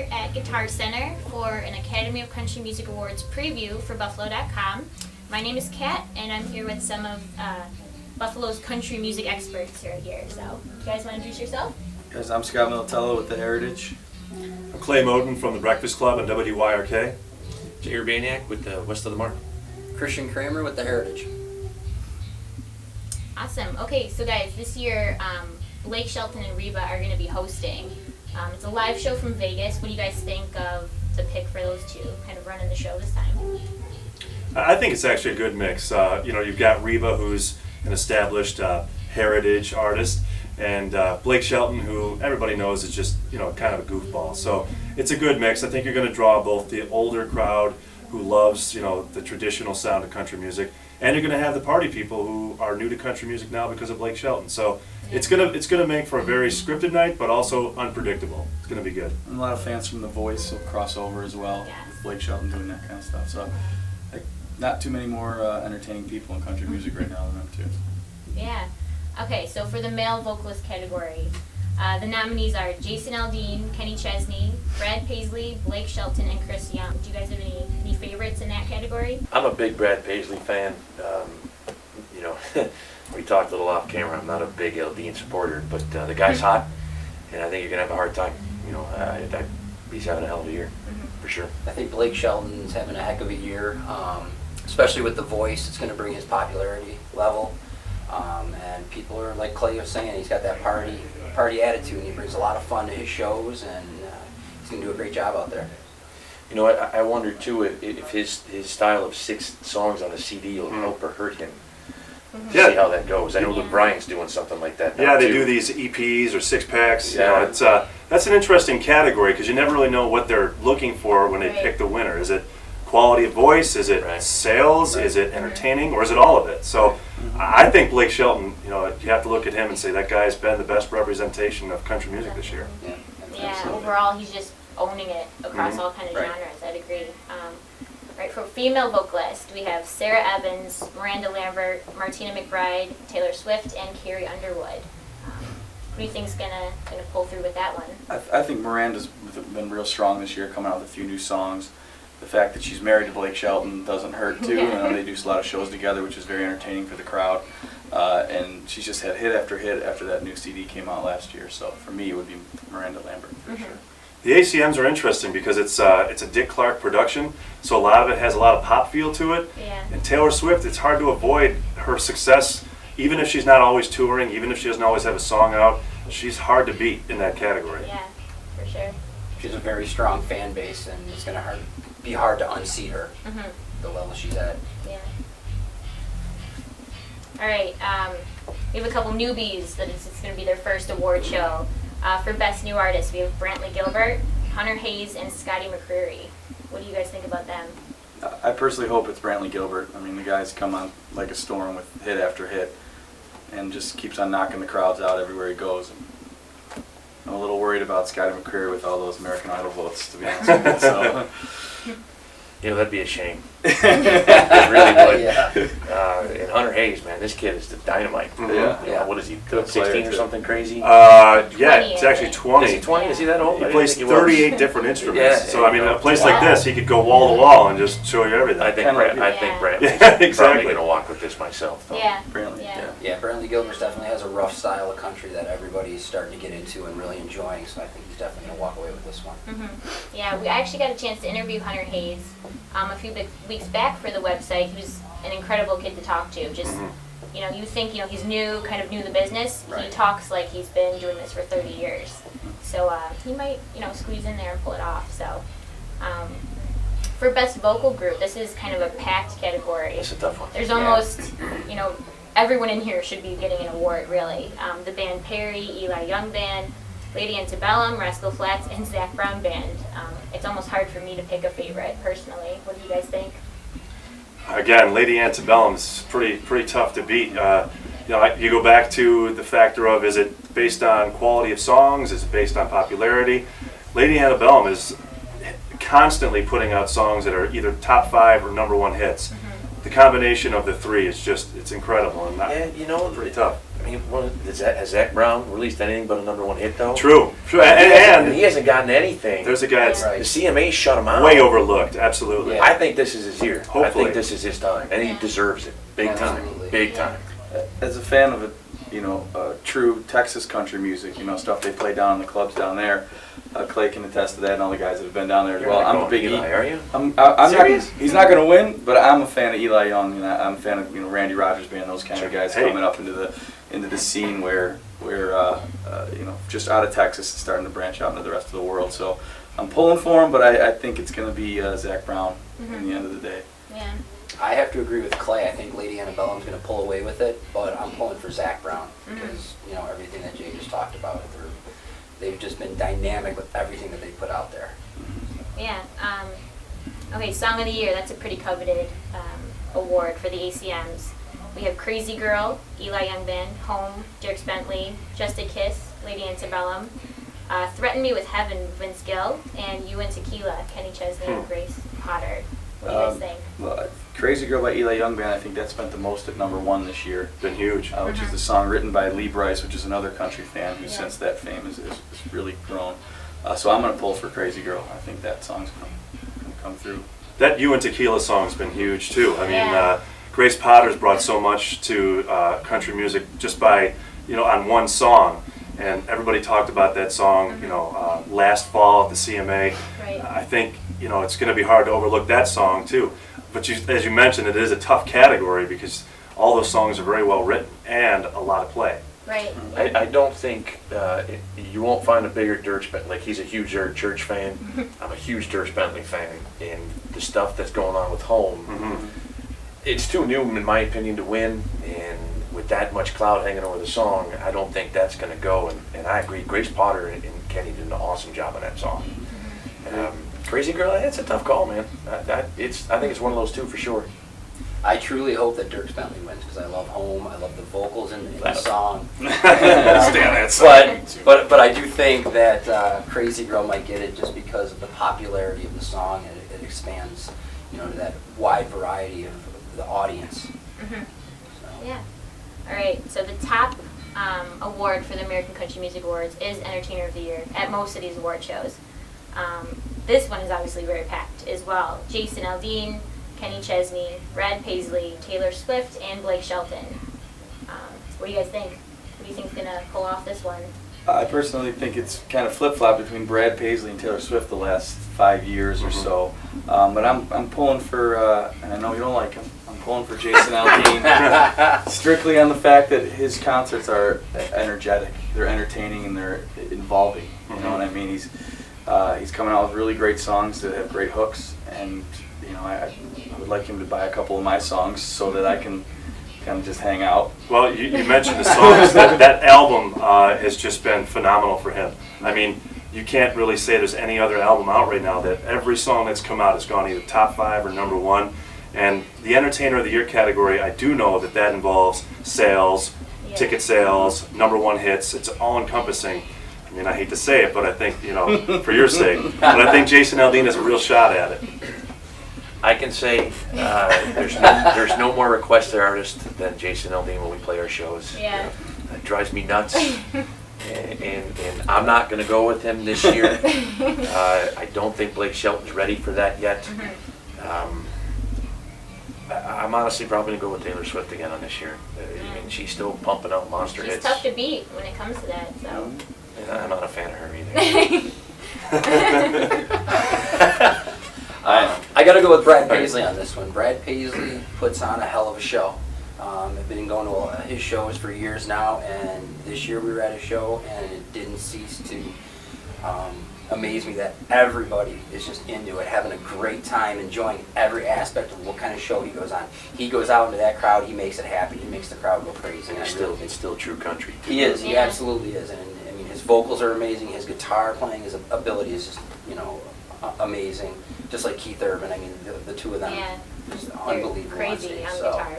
here at Guitar Center for an Academy of Country Music Awards preview for Buffalo.com. My name is Kat, and I'm here with some of Buffalo's country music experts right here. So, you guys want to introduce yourself? Guys, I'm Scott Militello with the Heritage. I'm Clay Moden from the Breakfast Club on WYRK. Urbaniak with the West of the Mark. Christian Kramer with the Heritage. Awesome. Okay, so guys, this year Blake Shelton and Reba are going to be hosting. It's a live show from Vegas. What do you guys think of the pick for those two kind of running the show this time? I think it's actually a good mix. You've got Reba, who's an established heritage artist, and Blake Shelton, who everybody knows is just kind of a goofball. So it's a good mix. I think you're going to draw both the older crowd who loves the traditional sound of country music, and you're going to have the party people who are new to country music now because of Blake Shelton. So it's gonna make for a very scripted night, but also unpredictable. It's gonna be good. And a lot of fans from The Voice will cross over as well, Yes. with Blake Shelton doing that kind of stuff. So, not too many more entertaining people in country music right now than them two. Yeah. Okay, so for the male vocalist category, the nominees are Jason Aldean, Kenny Chesney, Brad Paisley, Blake Shelton, and Chris Young. Do you guys have any favorites in that category? I'm a big Brad Paisley fan. We talked a little off camera. I'm not a big Aldean supporter, but the guy's hot, and I think you're gonna have a hard time. He's having a hell of a year, for sure. I think Blake Shelton's having a heck of a year, especially with The Voice. It's going to bring his popularity level, and people are, like Clay was saying, he's got that party attitude, and he brings a lot of fun to his shows, and he's going to do a great job out there. I wonder too if his style of 6 songs on a CD will help or hurt him. Yeah. See how that goes. I know Luke Bryan's doing something like that now. Yeah, they too. do these EPs or 6-packs. Yeah. That's an interesting category because you never really know what they're looking for when they Right. pick the winner. Is it quality of voice? Is it Right. sales? Is it entertaining? Or is it all of it? So I think Blake Shelton, you have to look at him and say that guy's been the best representation of country music this year. Yeah, Yeah, absolutely. overall he's just owning it across all kind of Right. genres. I'd agree. Right, for female vocalist, we have Sarah Evans, Miranda Lambert, Martina McBride, Taylor Swift, and Carrie Underwood. Who do you think's gonna pull through with that one? I think Miranda's been real strong this year, coming out with a few new songs. The fact that she's married to Blake Shelton doesn't hurt too. They do a lot of shows together, which is very entertaining for the crowd. And she's just had hit after hit after that new CD came out last year. So for me, it would be Miranda Lambert for sure. The ACMs are interesting because it's a Dick Clark production, so a lot of it has a lot of pop feel to it. Yeah. And Taylor Swift, it's hard to avoid her success, even if she's not always touring, even if she doesn't always have a song out. She's hard to beat in that category. Yeah, for sure. She has a very strong fan base, and it's going to be hard to unseat her, the level she's at. Yeah. All right. We have a couple newbies that it's going to be their first award show. For Best New Artist, we have Brantley Gilbert, Hunter Hayes, and Scotty McCreery. What do you guys think about them? I personally hope it's Brantley Gilbert. I mean, the guy's come on like a storm with hit after hit, and just keeps on knocking the crowds out everywhere he goes. And I'm a little worried about Scotty McCreery with all those American Idol votes, to be honest with you. So. That'd be a shame. It really would. Yeah. And Hunter Hayes, man, this kid is the dynamite. Yeah. What is he, Good player, 16 or too. something crazy? Yeah, 20, it's I actually think. 20. Is he 20? Is he that old? He I didn't plays think he was. 38 different instruments. Yeah. So I mean, a place like this, he could go wall to wall and just show you everything. I think Kinda Brad. like- I think Yeah. Brad. Yeah, Probably exactly. gonna walk with this myself. Though. Yeah. Brantley. Yeah. Yeah, Brantley Gilbert definitely has a rough style of country that everybody's starting to get into and really enjoying, so I think he's definitely going to walk away with this one. Yeah, we actually got a chance to interview Hunter Hayes a few weeks back for the website. He was an incredible kid to talk to. Just, you think, he's new, kind of new to the business. He Right. talks like he's been doing this for 30 years. So he might, squeeze in there and pull it off. So for Best Vocal Group, this is kind of a packed category. It's a tough one. There's almost, everyone in here should be getting an award, really. The band Perry, Eli Young Band, Lady Antebellum, Rascal Flatts, and Zach Brown Band. It's almost hard for me to pick a favorite, personally. What do you guys think? Again, Lady Antebellum is pretty tough to beat. You go back to the factor of, is it based on quality of songs? Is it based on popularity? Lady Antebellum is constantly putting out songs that are either top 5 or #1 hits. The combination of the three is it's incredible, and And pretty tough. mean, has Zach Brown released anything but a #1 hit though? True. And he hasn't gotten anything. There's a guy that's Right. The CMA shut him out. way overlooked. Absolutely. Yeah. I think this is his year. I Hopefully. think this is his time, and he deserves it. Big time. Absolutely. Big time. As a fan of true Texas country music, stuff they play down in the clubs down there, Clay can attest to that, and all the guys that have been down there as You're well. not I'm a going big Eli, are you? I'm Serious? not. He's not going to win, but I'm a fan of Eli Young, and I'm a fan of Randy Rogers Band, those kind of guys Hey. coming up into the scene where just out of Texas and starting to branch out into the rest of the world. So I'm pulling for him, but I think it's going to be Zach Brown in the end of the day. Yeah. I have to agree with Clay. I think Lady Antebellum's going to pull away with it, but I'm pulling for Zach Brown because everything that Jay just talked about. They've just been dynamic with everything that they put out there. Yeah. Okay, Song of the Year. That's a pretty coveted award for the ACMs. We have Crazy Girl, Eli Young Band, Home, Dierks Bentley, Just a Kiss, Lady Antebellum, Threaten Me with Heaven, Vince Gill, and You and Tequila, Kenny Chesney and Grace Potter. What do you guys think? Well, Crazy Girl by Eli Young Band, I think that spent the most at #1 this year. Been huge. Which is the song written by Lee Brice, which is another country fan who, since that fame, has really grown. So I'm going to pull for Crazy Girl. I think that song's going to come through. That You and Tequila song's been huge too. I mean, Yeah. Grace Potter's brought so much to country music just by, on one song. And everybody talked about that song, last fall at the CMA. Right. I think, it's going to be hard to overlook that song too. But as you mentioned, it is a tough category because all those songs are very well written and a lot of play. Right. I don't think you won't find a bigger Dierks Bentley. Like, he's a huge Eric Church fan. I'm a huge Dierks Bentley fan, and the stuff that's going on with Home, it's too new in my opinion to win. And with that much cloud hanging over the song, I don't think that's going to go. And I agree. Grace Potter and Kenny did an awesome job on that song. Crazy Girl, that's a tough call, man. I think it's one of those two for sure. I truly hope that Dierks Bentley wins because I love Home. I love the vocals in the song. That song. But I do think that Crazy Girl might get it just because of the popularity of the song, and it expands, to that wide variety of the audience. So. Yeah. All right. So the top award for the American Country Music Awards is Entertainer of the Year at most of these award shows. This one is obviously very packed as well. Jason Aldean, Kenny Chesney, Brad Paisley, Taylor Swift, and Blake Shelton. What do you guys think? Who do you think's gonna pull off this one? I personally think it's kind of flip-flopped between Brad Paisley and Taylor Swift the last 5 years or so. But I'm pulling for, and I know you don't like him, I'm pulling for Jason Aldean, strictly on the fact that his concerts are energetic, they're entertaining, and they're involving. You know what I mean? He's coming out with really great songs that have great hooks, and I would like him to buy a couple of my songs so that I can kind of just hang out. Well, you mentioned the songs. that album has just been phenomenal for him. I mean, you can't really say there's any other album out right now that every song that's come out has gone either top 5 or #1. And the Entertainer of the Year category, I do know that involves sales, ticket sales, #1 hits. It's all-encompassing. I mean, I hate to say it, but I think, for your sake, but I think Jason Aldean has a real shot at it. I can say there's no more requested artist than Jason Aldean when we play our shows. Yeah. That drives me nuts. and I'm not going to go with him this year. I don't think Blake Shelton's ready for that yet. I'm honestly probably going to go with Taylor Swift again on this year. I mean, she's still pumping out monster She's hits. tough to beat when it comes to that. So. And I'm not a fan of her either. I got to go with Brad Paisley on this one. Brad Paisley puts on a hell of a show. I've been going to his shows for years now, and this year we were at a show, and it didn't cease to amaze me that everybody is just into it, having a great time, enjoying every aspect of what kind of show he goes on. He goes out into that crowd, he makes it happen, he makes the crowd go crazy. And it's still true country. He is, he absolutely is, and I mean his vocals are amazing, his guitar playing, his ability is just amazing. Just like Keith Urban, I mean the two of them, just unbelievable. Crazy on so. guitar.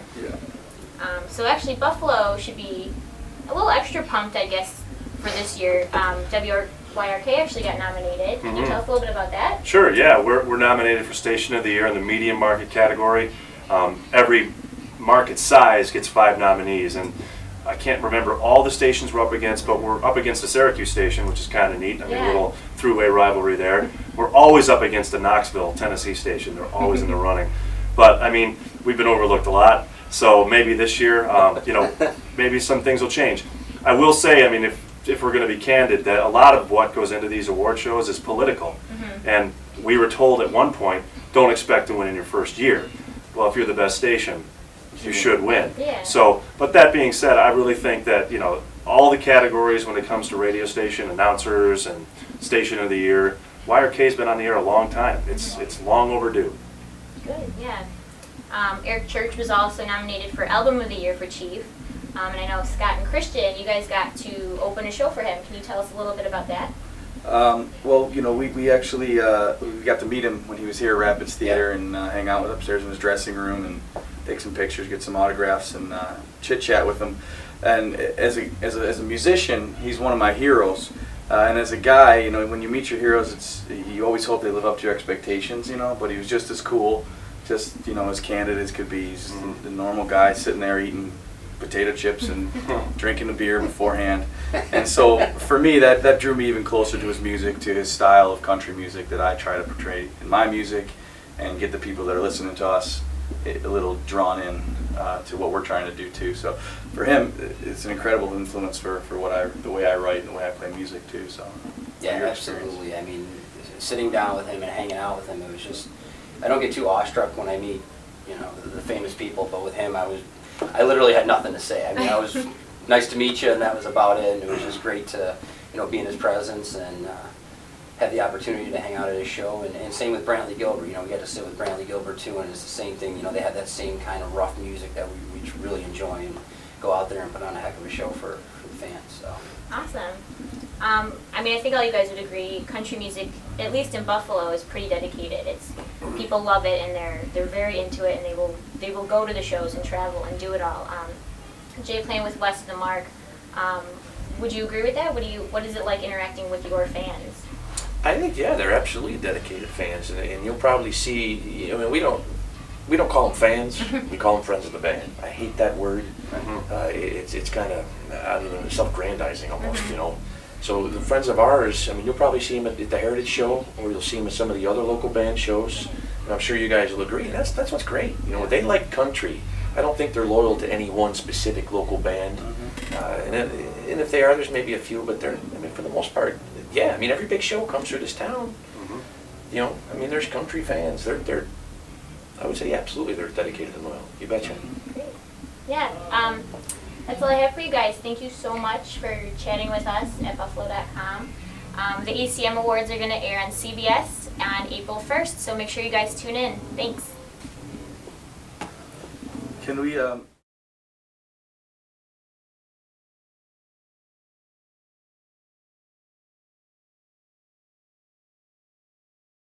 So actually Buffalo should be a little extra pumped, I guess, for this year. WYRK actually got nominated. Can you tell us a little bit about that? Sure, yeah. We're nominated for Station of the Year in the medium market category. Every market size gets 5 nominees, and I can't remember all the stations we're up against, but we're up against the Syracuse station, which is kind of neat. I mean, a little throughway rivalry there. We're always up against the Knoxville, Tennessee station. They're always in the running. But, I mean, we've been overlooked a lot. So maybe this year, you know, maybe some things will change. I will say, I mean, if we're going to be candid, that a lot of what goes into these award shows is political. And we were told at one point, don't expect to win in your first year. Well, if you're the best station, you should win. Yeah. So, but that being said, I really think that, you know, all the categories when it comes to radio station announcers and station of the year, WYRK's been on the air a long time. It's long overdue. Good, yeah. Eric Church was also nominated for Album of the Year for Chief. And I know Scott and Christian, you guys got to open a show for him. Can you tell us a little bit about that? Well, you know, we actually we got to meet him when he was here at Rapids Theater and hang out with upstairs in his dressing room and take some pictures, get some autographs, and chit chat with him. And as a musician, he's one of my heroes. And as a guy, you know, when you meet your heroes, you always hope they live up to your expectations, you know. But he was just as cool, just, you know, as candid as could be. He's the normal guy sitting there eating potato chips and drinking a beer beforehand. And so for me, that drew me even closer to his music, to his style of country music that I try to portray in my music, and get the people that are listening to us a little drawn in to what we're trying to do too. So for him, it's an incredible influence for the way I write and the way I play music too. So yeah, absolutely. I mean, sitting down with him and hanging out with him, it was just, I don't get too awestruck when I meet, you know, the famous people, but with him, I literally had nothing to say. I mean, I was nice to meet you, and that was about it. And it was just great to, you know, be in his presence and have the opportunity to hang out at his show. And same with Brantley Gilbert. You know, we got to sit with Brantley Gilbert too, and it's the same thing. You know, they have that same kind of rough music that we really enjoy, and go out there and put on a heck of a show for the fans. So Awesome. I mean, I think all you guys would agree, country music, at least in Buffalo, is pretty dedicated. People love it, and they're very into it, and they will go to the shows and travel and do it all. Jay, playing with West of the Mark, would you agree with that? What is it like interacting with your fans? I think, yeah, they're absolutely dedicated fans, and you'll probably see. I mean, we don't call them fans. We call them friends of the band. I hate that word. It's kind of, I don't know, self-grandizing almost, you know. So the friends of ours, I mean, you'll probably see them at the Heritage Show, or you'll see them at some of the other local band shows. And I'm sure you guys will agree. That's what's great. You know, they like country. I don't think they're loyal to any one specific local band. And if they are, there's maybe a few, but I mean, for the most part, yeah. I mean, every big show comes through this town. You know, I mean, there's country fans. They're I would say absolutely they're dedicated and loyal. You betcha. Great. Yeah. That's all I have for you guys. Thank you so much for chatting with us at Buffalo.com. The ECM Awards are going to air on CBS on April 1st, so make sure you guys tune in. Thanks. can we